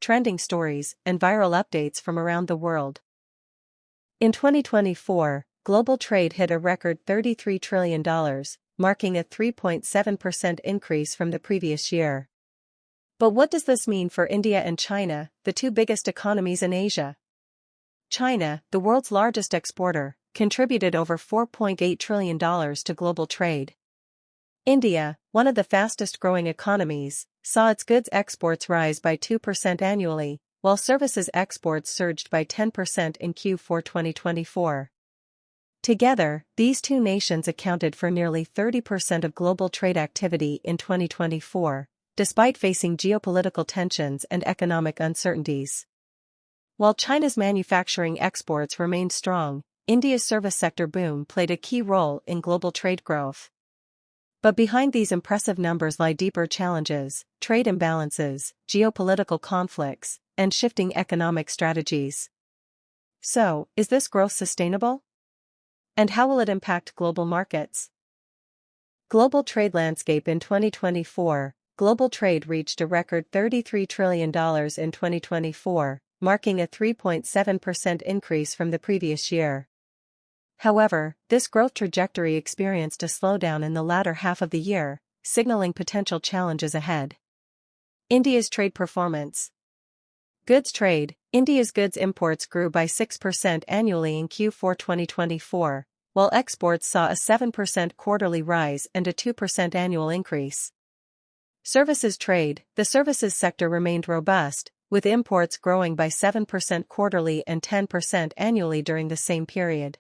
trending stories, and viral updates from around the world. In 2024, global trade hit a record $33 trillion, marking a 3.7% increase from the previous year. But what does this mean for India and China, the two biggest economies in Asia? China, the world's largest exporter, contributed over $4.8 trillion to global trade. India, one of the fastest-growing economies, saw its goods exports rise by 2% annually, while services exports surged by 10% in Q4 2024. Together, these two nations accounted for nearly 30% of global trade activity in 2024, despite facing geopolitical tensions and economic uncertainties. While China's manufacturing exports remained strong, India's service sector boom played a key role in global trade growth. But behind these impressive numbers lie deeper challenges: trade imbalances, geopolitical conflicts, and shifting economic strategies. So, is this growth sustainable? And how will it impact global markets? Global trade landscape in 2024. Global trade reached a record $33 trillion in 2024, marking a 3.7% increase from the previous year. However, this growth trajectory experienced a slowdown in the latter half of the year, signaling potential challenges ahead. India's trade performance. Goods trade. India's goods imports grew by 6% annually in Q4 2024, while exports saw a 7% quarterly rise and a 2% annual increase. Services trade. The services sector remained robust, with imports growing by 7% quarterly and 10% annually during the same period.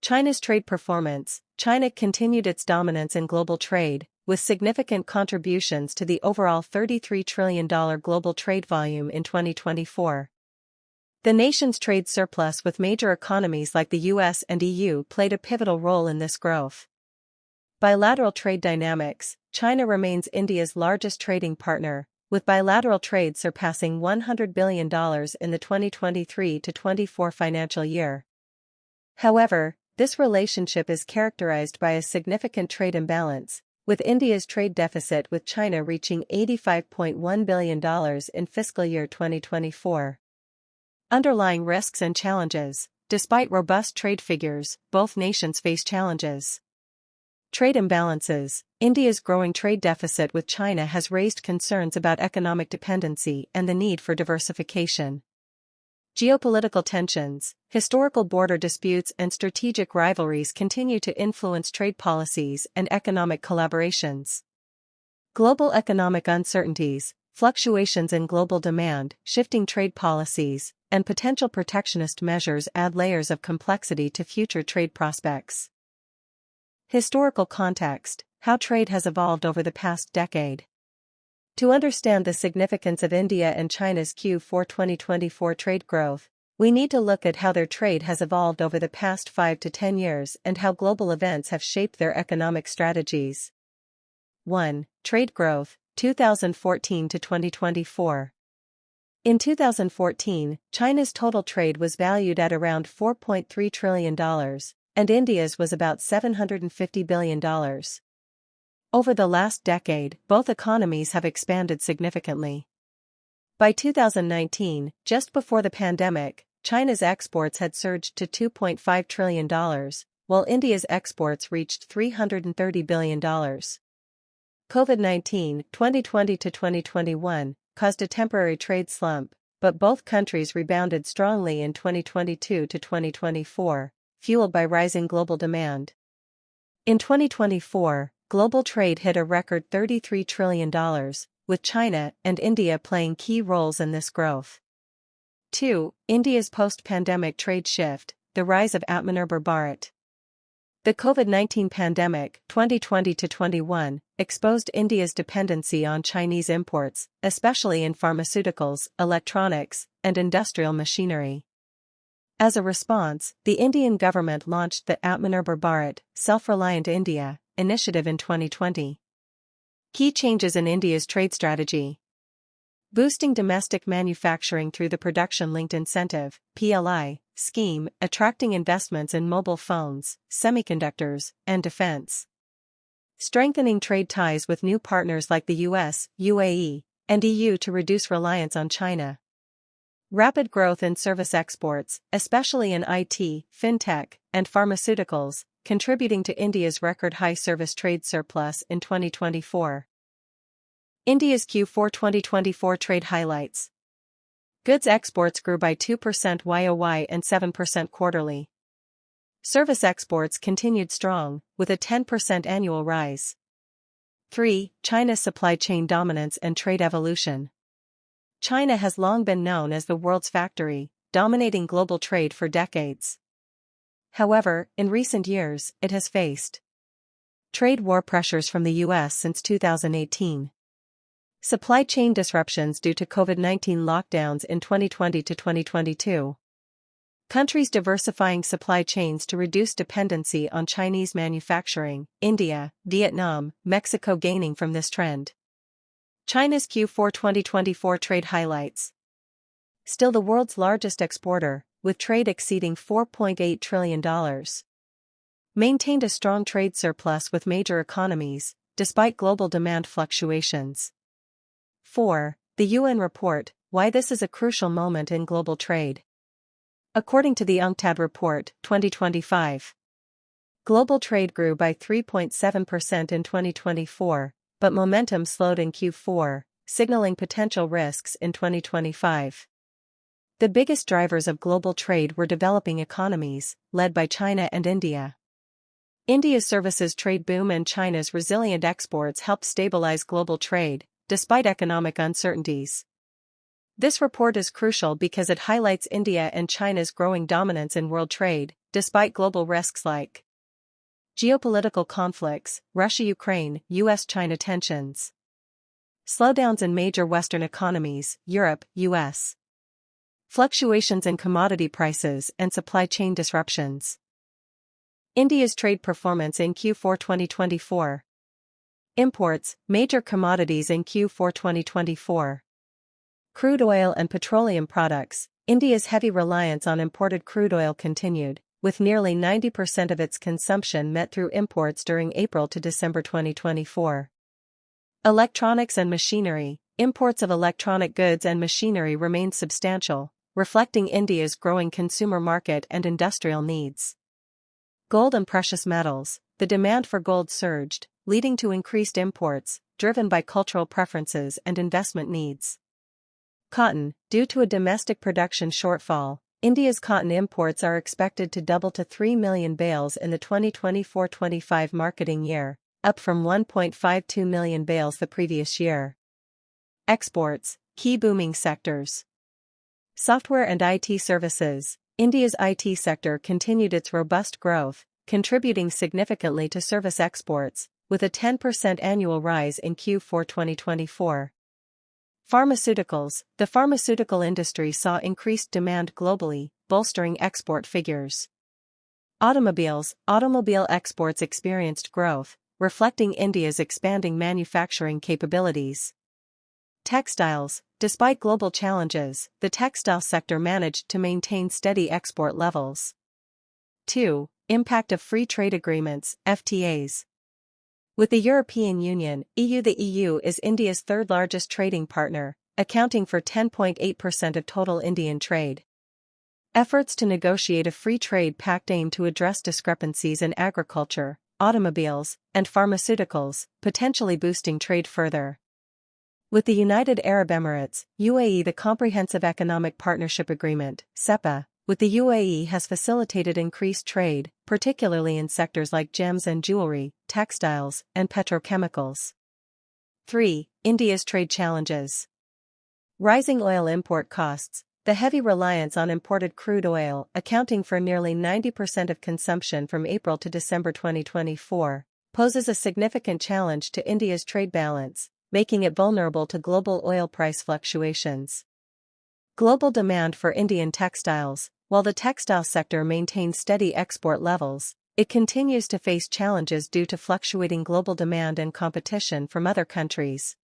China's trade performance. China continued its dominance in global trade, with significant contributions to the overall $33 trillion global trade volume in 2024. The nation's trade surplus with major economies like the US and EU played a pivotal role in this growth. Bilateral trade dynamics. China remains India's largest trading partner, with bilateral trade surpassing $100 billion in the 2023-24 financial year. However, this relationship is characterized by a significant trade imbalance, with India's trade deficit with China reaching $85.1 billion in fiscal year 2024. Underlying risks and challenges. Despite robust trade figures, both nations face challenges. Trade imbalances. India's growing trade deficit with China has raised concerns about economic dependency and the need for diversification. Geopolitical tensions. Historical border disputes and strategic rivalries continue to influence trade policies and economic collaborations. Global economic uncertainties. Fluctuations in global demand, shifting trade policies, and potential protectionist measures add layers of complexity to future trade prospects. Historical context. How trade has evolved over the past decade. To understand the significance of India and China's Q4 2024 trade growth, we need to look at how their trade has evolved over the past 5 to 10 years and how global events have shaped their economic strategies. 1. Trade growth, 2014 to 2024. In 2014, China's total trade was valued at around $4.3 trillion, and India's was about $750 billion. Over the last decade, both economies have expanded significantly. By 2019, just before the pandemic, China's exports had surged to $2.5 trillion, while India's exports reached $330 billion. COVID-19, 2020 to 2021, caused a temporary trade slump, but both countries rebounded strongly in 2022 to 2024, fueled by rising global demand. In 2024, global trade hit a record $33 trillion, with China and India playing key roles in this growth. 2. India's post-pandemic trade shift, the rise of Atmanirbhar Bharat. The COVID-19 pandemic, 2020-21, exposed India's dependency on Chinese imports, especially in pharmaceuticals, electronics, and industrial machinery. As a response, the Indian government launched the Atmanirbhar Bharat, Self-Reliant India, initiative in 2020. Key changes in India's trade strategy. Boosting domestic manufacturing through the Production-Linked Incentive (PLI) scheme, attracting investments in mobile phones, semiconductors, and defense. Strengthening trade ties with new partners like the US, UAE, and EU to reduce reliance on China. Rapid growth in service exports, especially in IT, fintech, and pharmaceuticals, contributing to India's record-high service trade surplus in 2024. India's Q4 2024 trade highlights. Goods exports grew by 2% YoY and 7% quarterly. Service exports continued strong, with a 10% annual rise. 3. China's supply chain dominance and trade evolution. China has long been known as the world's factory, dominating global trade for decades. However, in recent years, it has faced trade war pressures from the US since 2018. Supply chain disruptions due to COVID-19 lockdowns in 2020 to 2022. Countries diversifying supply chains to reduce dependency on Chinese manufacturing, India, Vietnam, Mexico gaining from this trend. China's Q4 2024 trade highlights. Still the world's largest exporter, with trade exceeding $4.8 trillion. Maintained a strong trade surplus with major economies, despite global demand fluctuations. 4. The UN report, why this is a crucial moment in global trade. According to the UNCTAD report, 2025. Global trade grew by 3.7% in 2024, but momentum slowed in Q4, signaling potential risks in 2025. The biggest drivers of global trade were developing economies, led by China and India. India's services trade boom and China's resilient exports helped stabilize global trade, despite economic uncertainties. This report is crucial because it highlights India and China's growing dominance in world trade, despite global risks like geopolitical conflicts, Russia-Ukraine, US-China tensions, slowdowns in major Western economies, Europe, US, fluctuations in commodity prices and supply chain disruptions. India's trade performance in Q4 2024. Imports, major commodities in Q4 2024. Crude oil and petroleum products. India's heavy reliance on imported crude oil continued, with nearly 90% of its consumption met through imports during April to December 2024. Electronics and machinery. Imports of electronic goods and machinery remained substantial, reflecting India's growing consumer market and industrial needs. Gold and precious metals. The demand for gold surged, leading to increased imports, driven by cultural preferences and investment needs. Cotton. Due to a domestic production shortfall, India's cotton imports are expected to double to 3 million bales in the 2024-25 marketing year, up from 1.52 million bales the previous year. Exports. Key booming sectors. Software and IT services. India's IT sector continued its robust growth, contributing significantly to service exports, with a 10% annual rise in Q4 2024. Pharmaceuticals. The pharmaceutical industry saw increased demand globally, bolstering export figures. Automobiles. Automobile exports experienced growth, reflecting India's expanding manufacturing capabilities. Textiles. Despite global challenges, the textile sector managed to maintain steady export levels. 2. Impact of free trade agreements, FTAs. With the European Union, EU. The EU is India's third-largest trading partner, accounting for 10.8% of total Indian trade. Efforts to negotiate a free trade pact aim to address discrepancies in agriculture, automobiles, and pharmaceuticals, potentially boosting trade further. With the United Arab Emirates, UAE. The Comprehensive Economic Partnership Agreement, CEPA, with the UAE has facilitated increased trade, particularly in sectors like gems and jewelry, textiles, and petrochemicals. 3. India's trade challenges. Rising oil import costs. The heavy reliance on imported crude oil, accounting for nearly 90% of consumption from April to December 2024, poses a significant challenge to India's trade balance, making it vulnerable to global oil price fluctuations. Global demand for Indian textiles. While the textile sector maintains steady export levels, it continues to face challenges due to fluctuating global demand and competition from other countries.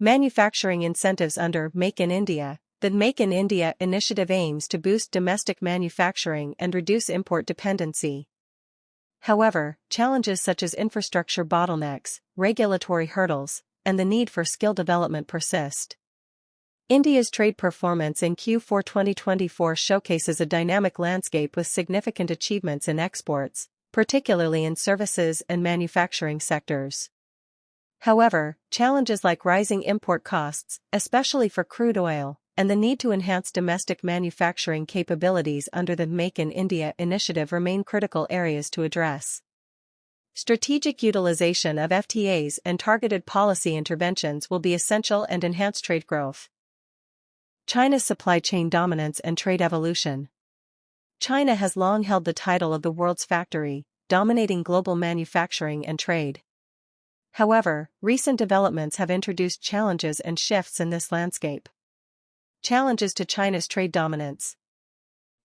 Manufacturing incentives under Make in India. The Make in India initiative aims to boost domestic manufacturing and reduce import dependency. However, challenges such as infrastructure bottlenecks, regulatory hurdles, and the need for skill development persist. India's trade performance in Q4 2024 showcases a dynamic landscape with significant achievements in exports, particularly in services and manufacturing sectors. However, challenges like rising import costs, especially for crude oil, and the need to enhance domestic manufacturing capabilities under the Make in India initiative remain critical areas to address. Strategic utilization of FTAs and targeted policy interventions will be essential and enhance trade growth. China's supply chain dominance and trade evolution. China has long held the title of the world's factory, dominating global manufacturing and trade. However, recent developments have introduced challenges and shifts in this landscape. Challenges to China's trade dominance.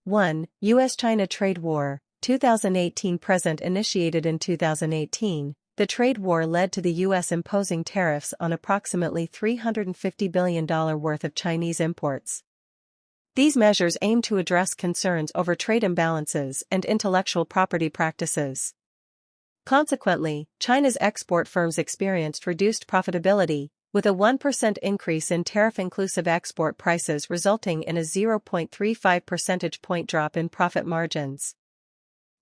1. U.S.-China trade war, 2018 present. Initiated in 2018, the trade war led to the U.S. imposing tariffs on approximately $350 billion worth of Chinese imports. These measures aim to address concerns over trade imbalances and intellectual property practices. Consequently, China's export firms experienced reduced profitability, with a 1% increase in tariff-inclusive export prices resulting in a 0.35 percentage point drop in profit margins.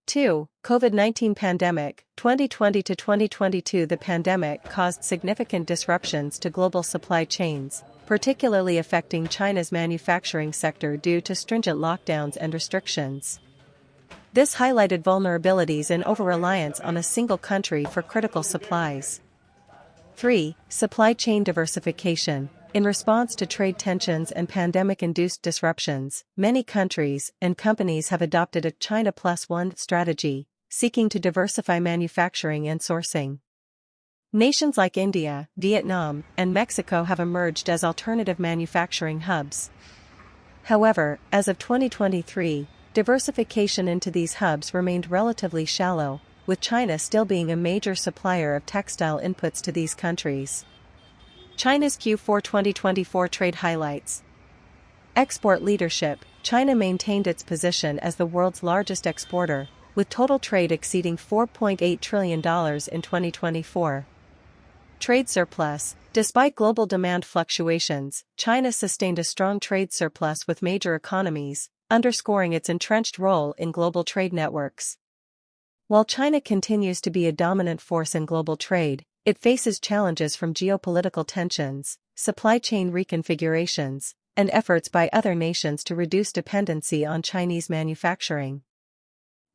2. COVID-19 pandemic, 2020 to 2022. The pandemic caused significant disruptions to global supply chains, particularly affecting China's manufacturing sector due to stringent lockdowns and restrictions. This highlighted vulnerabilities in over-reliance on a single country for critical supplies. 3. Supply chain diversification. In response to trade tensions and pandemic-induced disruptions, many countries and companies have adopted a China Plus One strategy, seeking to diversify manufacturing and sourcing. Nations like India, Vietnam, and Mexico have emerged as alternative manufacturing hubs. However, as of 2023, diversification into these hubs remained relatively shallow, with China still being a major supplier of textile inputs to these countries. China's Q4 2024 trade highlights. Export leadership. China maintained its position as the world's largest exporter, with total trade exceeding $4.8 trillion in 2024. Trade surplus. Despite global demand fluctuations, China sustained a strong trade surplus with major economies, underscoring its entrenched role in global trade networks. While China continues to be a dominant force in global trade, it faces challenges from geopolitical tensions, supply chain reconfigurations, and efforts by other nations to reduce dependency on Chinese manufacturing.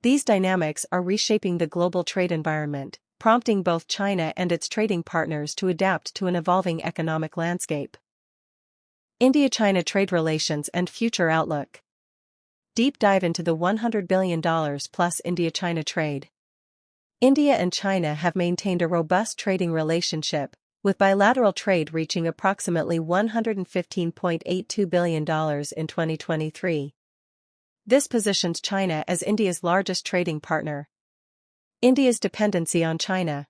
These dynamics are reshaping the global trade environment, prompting both China and its trading partners to adapt to an evolving economic landscape. India-China trade relations and future outlook. Deep dive into the $100 billion plus India-China trade. India and China have maintained a robust trading relationship, with bilateral trade reaching approximately $115.82 billion in 2023. This positions China as India's largest trading partner. India's dependency on China.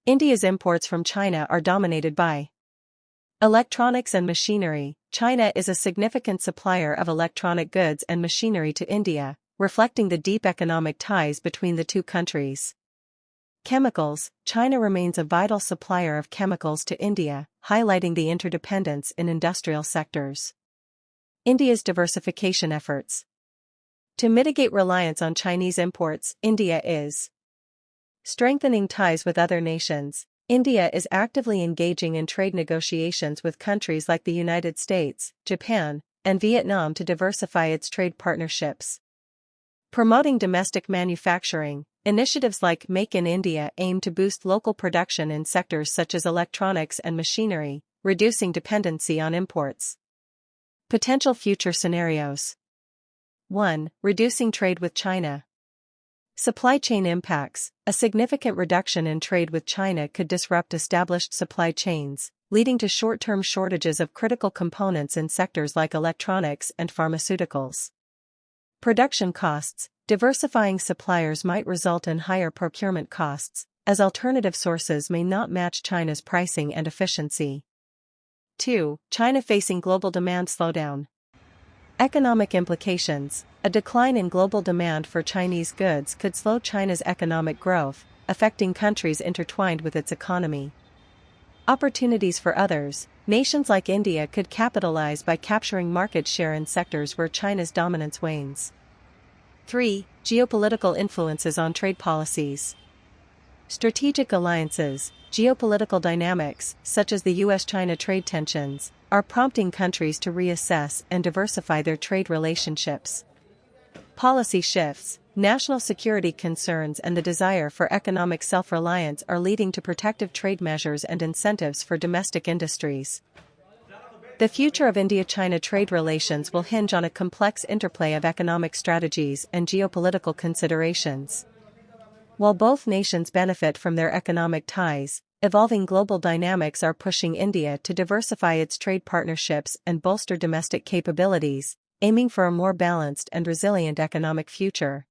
India's imports from China are dominated by electronics and machinery. China is a significant supplier of electronic goods and machinery to India, reflecting the deep economic ties between the two countries. Chemicals. China remains a vital supplier of chemicals to India, highlighting the interdependence in industrial sectors. India's diversification efforts. To mitigate reliance on Chinese imports, India is strengthening ties with other nations. India is actively engaging in trade negotiations with countries like the United States, Japan, and Vietnam to diversify its trade partnerships. Promoting domestic manufacturing. Initiatives like Make in India aim to boost local production in sectors such as electronics and machinery, reducing dependency on imports. Potential future scenarios. 1. Reducing trade with China. Supply chain impacts. A significant reduction in trade with China could disrupt established supply chains, leading to short-term shortages of critical components in sectors like electronics and pharmaceuticals. Production costs. Diversifying suppliers might result in higher procurement costs, as alternative sources may not match China's pricing and efficiency. 2. China facing global demand slowdown. Economic implications. A decline in global demand for Chinese goods could slow China's economic growth, affecting countries intertwined with its economy. Opportunities for others. Nations like India could capitalize by capturing market share in sectors where China's dominance wanes. 3. Geopolitical influences on trade policies. Strategic alliances. Geopolitical dynamics, such as the US-China trade tensions, are prompting countries to reassess and diversify their trade relationships. Policy shifts. National security concerns and the desire for economic self-reliance are leading to protective trade measures and incentives for domestic industries. The future of India-China trade relations will hinge on a complex interplay of economic strategies and geopolitical considerations. While both nations benefit from their economic ties, evolving global dynamics are pushing India to diversify its trade partnerships and bolster domestic capabilities, aiming for a more balanced and resilient economic future.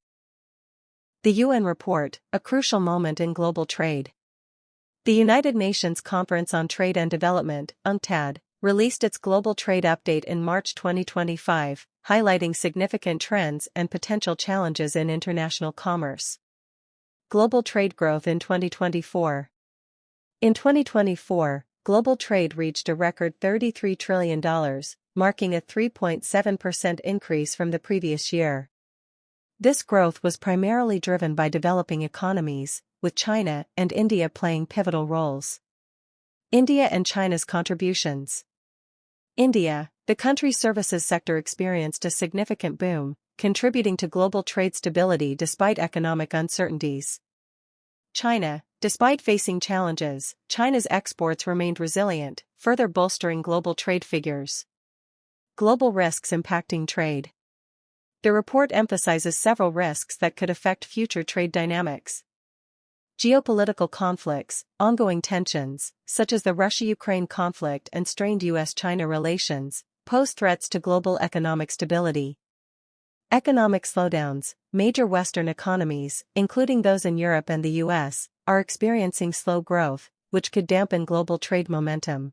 The UN report, a crucial moment in global trade. The United Nations Conference on Trade and Development, UNCTAD, released its Global Trade Update in March 2025, highlighting significant trends and potential challenges in international commerce. Global trade growth in 2024. In 2024, global trade reached a record $33 trillion, marking a 3.7% increase from the previous year. This growth was primarily driven by developing economies, with China and India playing pivotal roles. India and China's contributions. India, the country's services sector experienced a significant boom, contributing to global trade stability despite economic uncertainties. China, despite facing challenges, China's exports remained resilient, further bolstering global trade figures. Global risks impacting trade. The report emphasizes several risks that could affect future trade dynamics. Geopolitical conflicts, ongoing tensions, such as the Russia-Ukraine conflict and strained US-China relations, pose threats to global economic stability. Economic slowdowns. Major Western economies, including those in Europe and the US, are experiencing slow growth, which could dampen global trade momentum.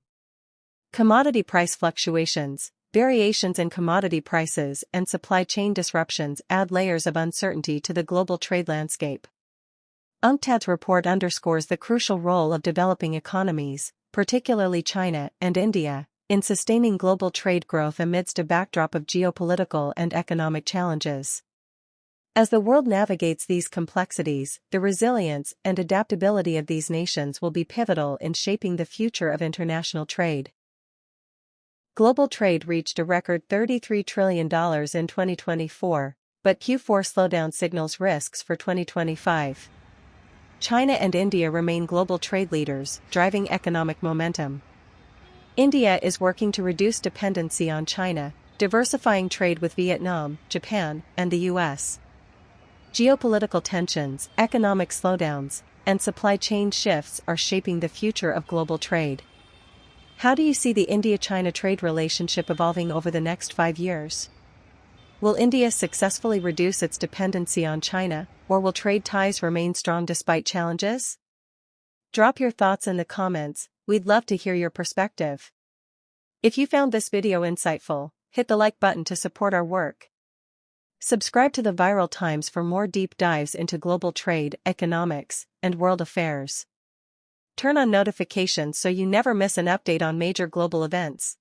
Commodity price fluctuations. Variations in commodity prices and supply chain disruptions add layers of uncertainty to the global trade landscape. UNCTAD's report underscores the crucial role of developing economies, particularly China and India, in sustaining global trade growth amidst a backdrop of geopolitical and economic challenges. As the world navigates these complexities, the resilience and adaptability of these nations will be pivotal in shaping the future of international trade. Global trade reached a record $33 trillion in 2024, but Q4 slowdown signals risks for 2025. China and India remain global trade leaders, driving economic momentum. India is working to reduce dependency on China, diversifying trade with Vietnam, Japan, and the US. Geopolitical tensions, economic slowdowns, and supply chain shifts are shaping the future of global trade. How do you see the India-China trade relationship evolving over the next 5 years? Will India successfully reduce its dependency on China, or will trade ties remain strong despite challenges? Drop your thoughts in the comments, we'd love to hear your perspective. If you found this video insightful, hit the like button to support our work. Subscribe to the Viral Times for more deep dives into global trade, economics, and world affairs. Turn on notifications so you never miss an update on major global events.